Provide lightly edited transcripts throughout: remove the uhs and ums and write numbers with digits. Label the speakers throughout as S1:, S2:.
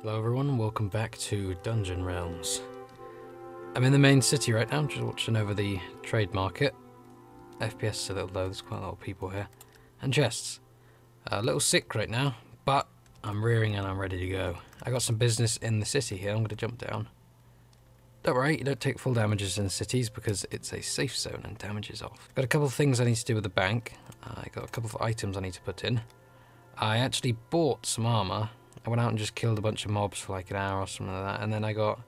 S1: Hello everyone, welcome back to Dungeon Realms. I'm in the main city right now, just watching over the trade market. FPS is a little low, there's quite a lot of people here. And chests. A little sick right now, but I'm rearing and I'm ready to go. I got some business in the city here, I'm going to jump down. Don't worry, you don't take full damages in cities because it's a safe zone and damage is off. Got a couple of things I need to do with the bank. I got a couple of items I need to put in. I actually bought some armour. I went out and just killed a bunch of mobs for like an hour or something like that, and then I got,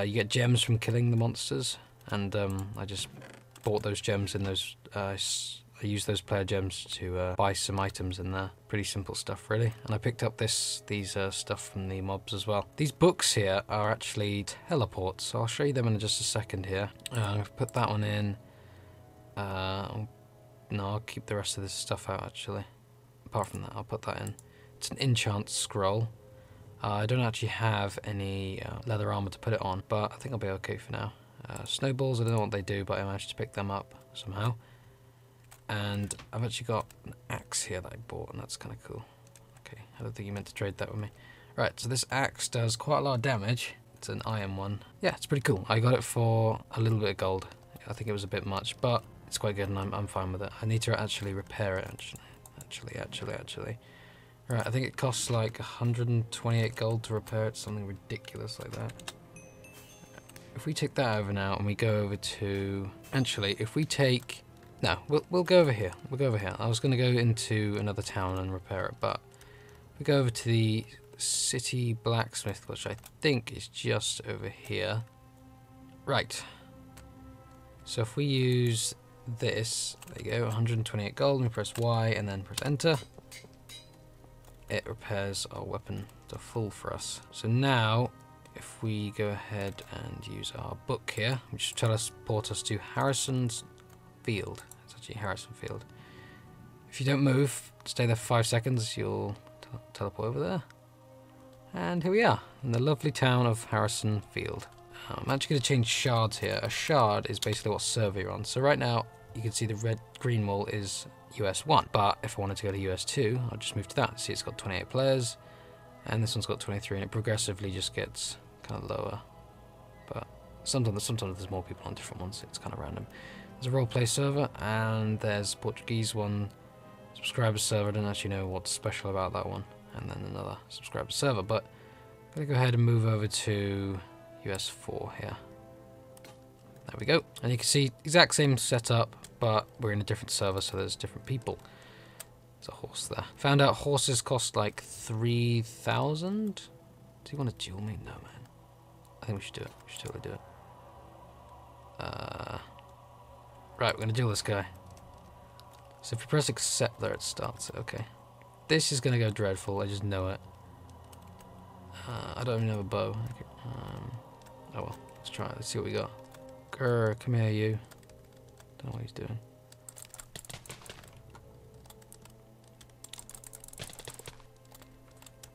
S1: you get gems from killing the monsters, and I just bought those gems in those, I used those player gems to buy some items in there. Pretty simple stuff really, and I picked up these stuff from the mobs as well. These books here are actually teleports, so I'll show you them in just a second here. I'll put that one in, no, I'll keep the rest of this stuff out actually. Apart from that, I'll put that in. It's an enchant scroll. I don't actually have any leather armor to put it on, but I think I'll be okay for now. Snowballs, I don't know what they do, but I managed to pick them up somehow. And I've actually got an axe here that I bought, and that's kind of cool. Okay, I don't think you meant to trade that with me. Right, so this axe does quite a lot of damage. It's an iron one. Yeah, it's pretty cool. I got it for a little bit of gold. I think it was a bit much, but it's quite good, and I'm fine with it. I need to actually repair it, actually. Right, I think it costs like 128 gold to repair it, something ridiculous like that. If we take that over now and we go over to... Actually, if we take... No, we'll go over here. We'll go over here. I was going to go into another town and repair it, but we go over to the city blacksmith, which I think is just over here. Right. So if we use this, there you go, 128 gold, and we press Y and then press enter. It repairs our weapon to full for us. So now, if we go ahead and use our book here, which will teleport us to Harrison's Field. It's actually Harrison Field. If you don't move, stay there for 5 seconds, you'll teleport over there. And here we are, in the lovely town of Harrison Field. I'm actually going to change shards here. A shard is basically what server you're on. So right now, you can see the green wall is US 1, but if I wanted to go to US 2, I'll just move to that. See, it's got 28 players, and this one's got 23, and it progressively just gets kind of lower. But sometimes there's more people on different ones. It's kind of random. There's a roleplay server, and there's a Portuguese one, subscriber server. I don't actually know what's special about that one, and then another subscriber server. But I'm gonna go ahead and move over to US 4 here. There we go, and you can see exact same setup, but we're in a different server, so there's different people. There's a horse there. Found out horses cost like 3,000. Do you want to duel me? No, man. I think we should do it. We should totally do it. Right, we're gonna duel this guy. So if you press accept there, it starts. Okay. This is gonna go dreadful. I just know it. I don't even have a bow. Okay. Oh well. Let's try it. Let's see what we got. Grr, come here, you. Don't know what he's doing.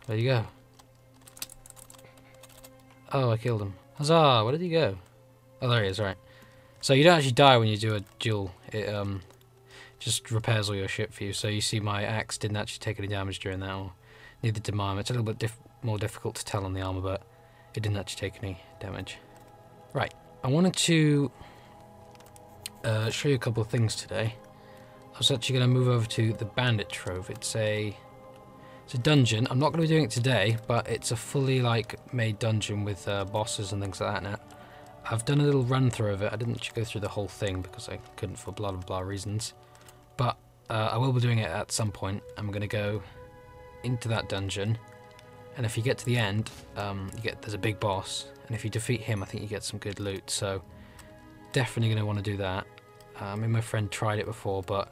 S1: There you go. Oh, I killed him. Huzzah! Where did he go? Oh, there he is, right. So you don't actually die when you do a duel. It just repairs all your shit for you. So you see my axe didn't actually take any damage during that, or neither did mine. It's a little bit more difficult to tell on the armor, but it didn't actually take any damage. Right. I wanted to show you a couple of things today. I was actually going to move over to the Bandit Trove. It's a dungeon. I'm not going to be doing it today, but it's a fully made dungeon with bosses and things like that now. I've done a little run through of it. I didn't actually go through the whole thing because I couldn't for blah blah blah reasons. But I will be doing it at some point. I'm going to go into that dungeon, and if you get to the end, there's a big boss. And if you defeat him, I think you get some good loot, so definitely going to want to do that. Me and my friend tried it before, but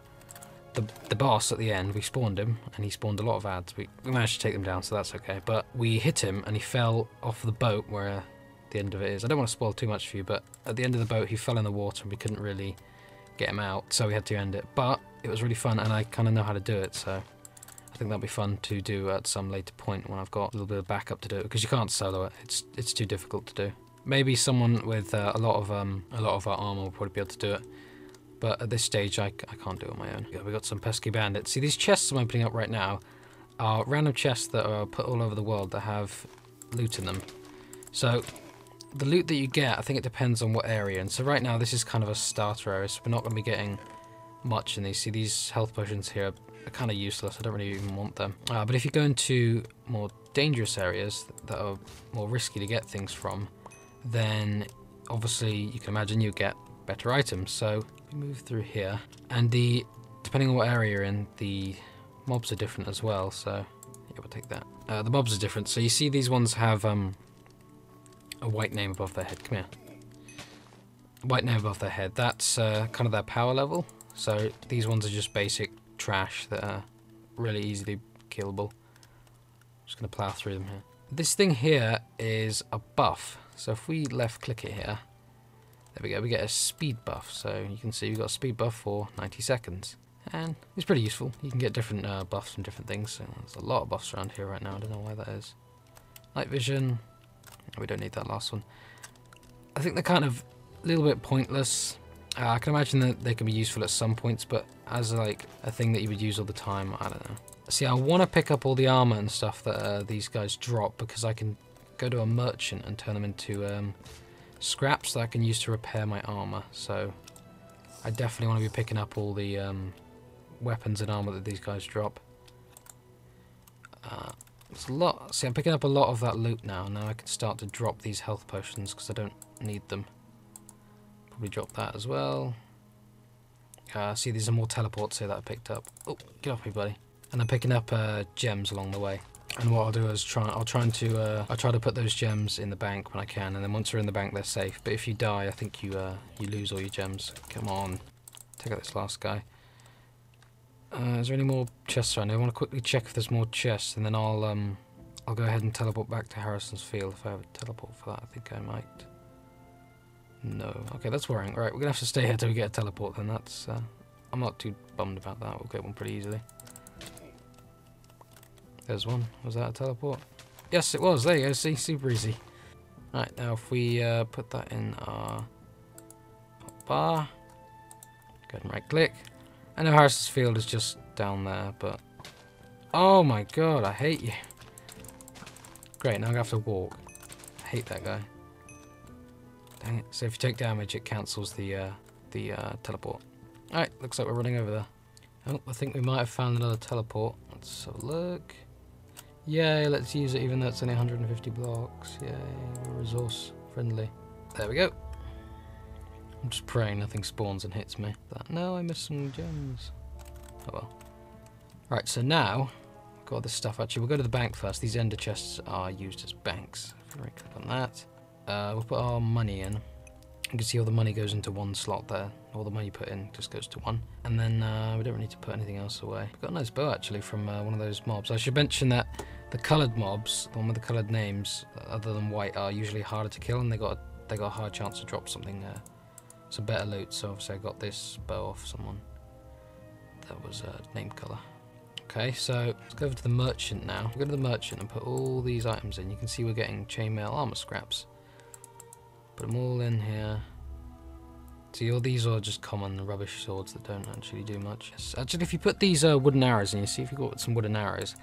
S1: the boss at the end, we spawned him, and he spawned a lot of ads. We managed to take them down, so that's okay. But we hit him, and he fell off the boat where the end of it is. I don't want to spoil too much for you, but at the end of the boat, he fell in the water, and we couldn't really get him out, so we had to end it. But it was really fun, and I kind of know how to do it, so I think that'll be fun to do at some later point when I've got a little bit of backup to do it, because you can't solo it. It's too difficult to do. Maybe someone with a lot of our armor will probably be able to do it, but at this stage I can't do it on my own. Yeah, we got some pesky bandits. See, these chests I'm opening up right now are random chests that are put all over the world that have loot in them. So the loot that you get, I think it depends on what area. And so right now this is kind of a starter area, so we're not going to be getting much in these. See, these health potions here are kind of useless. I don't really even want them. But if you go into more dangerous areas that are more risky to get things from, then obviously you can imagine you get better items. So we move through here, and depending on what area you're in, the mobs are different as well. So yeah, we'll take that. The mobs are different. So you see these ones have a white name above their head. Come here. White name above their head. That's kind of their power level. So these ones are just basic trash that are really easily killable. Just going to plow through them here. This thing here is a buff. So if we left click it here, there we go, we get a speed buff. So you can see we've got a speed buff for 90 seconds. And it's pretty useful. You can get different buffs from different things. So there's a lot of buffs around here right now. I don't know why that is. Night vision. We don't need that last one. I think they're kind of a little bit pointless. I can imagine that they can be useful at some points, but as like a thing that you would use all the time, I don't know. See, I want to pick up all the armor and stuff that these guys drop, because I can go to a merchant and turn them into scraps that I can use to repair my armor. So I definitely want to be picking up all the weapons and armor that these guys drop. It's a lot. See, I'm picking up a lot of that loot now. Now I can start to drop these health potions because I don't need them. Probably drop that as well. See, these are more teleports here that I picked up. Oh, get off me, buddy. And I'm picking up gems along the way. And what I'll do is I'll try to put those gems in the bank when I can, and then once they're in the bank, they're safe. But if you die, I think you lose all your gems. Come on, take out this last guy. Is there any more chests around here? I want to quickly check if there's more chests, and then I'll go ahead and teleport back to Harrison's Field if I have a teleport for that. I think I might. No. Okay, that's worrying. Right, we're gonna have to stay here till we get a teleport. Then that's. I'm not too bummed about that. We'll get one pretty easily. There's one. Was that a teleport? Yes, it was. There you go. See, super easy. Right, now if we put that in our bar, go ahead and right click. I know Harrison's Field is just down there, but oh my god, I hate you. Great, now I'm gonna have to walk. I hate that guy. Dang it. So if you take damage, it cancels the teleport. Alright, looks like we're running over there. Oh, I think we might have found another teleport. Let's have a look. Yay, let's use it even though it's only 150 blocks. Yay, we're resource friendly. There we go. I'm just praying nothing spawns and hits me. No, I missed some gems. Oh well. Right, so now we've got this stuff. Actually, we'll go to the bank first. These ender chests are used as banks. If we right click on that, we'll put our money in. You can see all the money goes into one slot there. All the money put in just goes to one. And then we don't really need to put anything else away. We've got a nice bow actually from one of those mobs. I should mention that the coloured mobs, the one with the coloured names, other than white, are usually harder to kill, and they got a higher chance to drop something, some better loot. So obviously I got this bow off someone that was name colour. Okay, so let's go over to the merchant now. We'll go to the merchant and put all these items in. You can see we're getting chainmail armour scraps. Put them all in here. See, all these are just common rubbish swords that don't actually do much. Actually, if you put these wooden arrows in, you see if you've got some wooden arrows,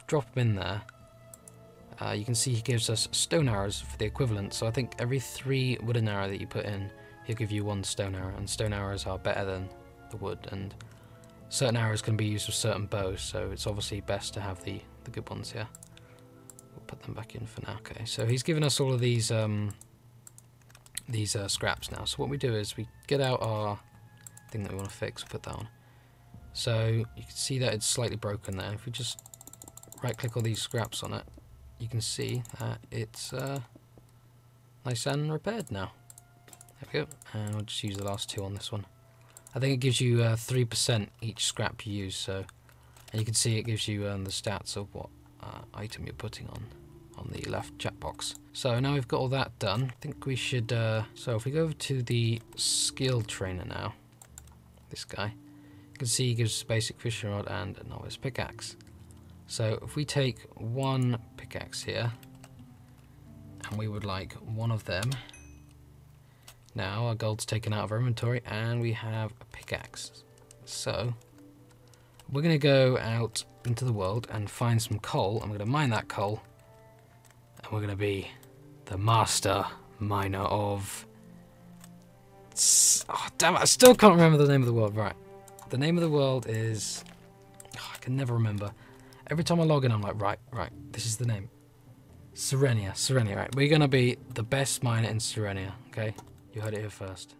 S1: drop them in there. You can see he gives us stone arrows for the equivalent. So I think every 3 wooden arrow that you put in, he'll give you 1 stone arrow. And stone arrows are better than the wood. And certain arrows can be used with certain bows, so it's obviously best to have the good ones here. We'll put them back in for now. Okay, so he's given us all of these scraps now. So what we do is we get out our thing that we want to fix, put that on. So you can see that it's slightly broken there. If we just right click all these scraps on it, you can see that it's nice and repaired now. There we go. And we'll just use the last 2 on this one. I think it gives you 3% each scrap you use, so, and you can see it gives you the stats of what item you're putting on the left chat box. So now we've got all that done, I think we should, so if we go over to the skill trainer now, this guy, you can see he gives basic fishing rod and a novice pickaxe. So if we take 1 pickaxe here, and we would like 1 of them, now our gold's taken out of our inventory and we have a pickaxe. So we're going to go out into the world and find some coal, and we're going to mine that coal, and And we're going to be the master miner of... Oh, damn it, I still can't remember the name of the world. Right. The name of the world is... Oh, I can never remember. Every time I log in, I'm like, right, this is the name. Serenia, right. We're going to be the best miner in Serenia, okay? You heard it here first.